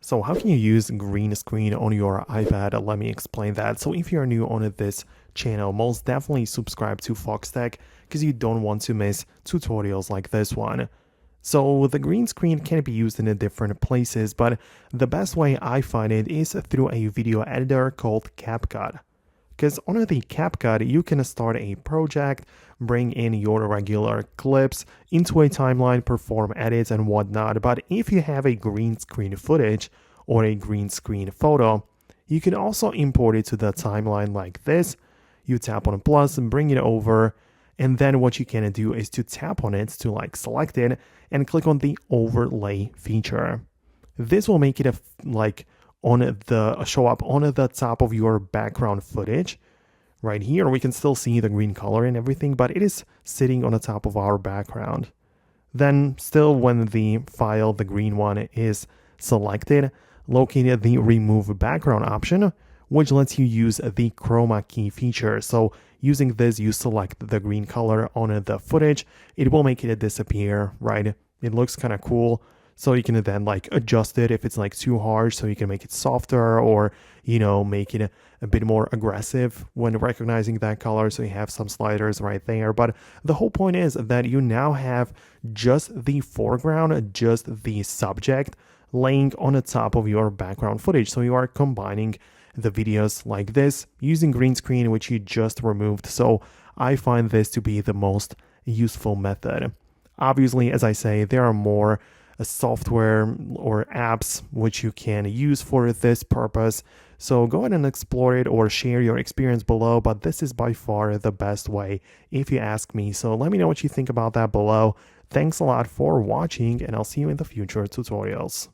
So how can you use green screen on your iPad? Let me explain that. So if you're new on this channel, most definitely subscribe to Foxtecc because you don't want to miss tutorials like this one. So the green screen can be used in different places, but the best way I find it is through a video editor called CapCut. Because on the CapCut, you can start a project, bring in your regular clips into a timeline, perform edits and whatnot. But if you have a green screen footage or a green screen photo, you can also import it to the timeline like this. You tap on plus and bring it over. And then what you can do is to tap on it to select it and click on the overlay feature. This will make it show up on the top of your background footage. Right here, we can still see the green color and everything, but it is sitting on the top of our background. Then still when the file, the green one, is selected, locate the remove background option, which lets you use the chroma key feature. So using this, you select the green color on the footage. It will make it disappear, right? It looks kind of cool. So you can then adjust it if it's too harsh, so you can make it softer or, make it a bit more aggressive when recognizing that color. So you have some sliders right there. But the whole point is that you now have just the foreground, just the subject laying on the top of your background footage. So you are combining the videos like this using green screen, which you just removed. So I find this to be the most useful method. Obviously, as I say, there are more software or apps which you can use for this purpose. So go ahead and explore it or share your experience below, but this is by far the best way if you ask me. So let me know what you think about that below. Thanks a lot for watching, and I'll see you in the future tutorials.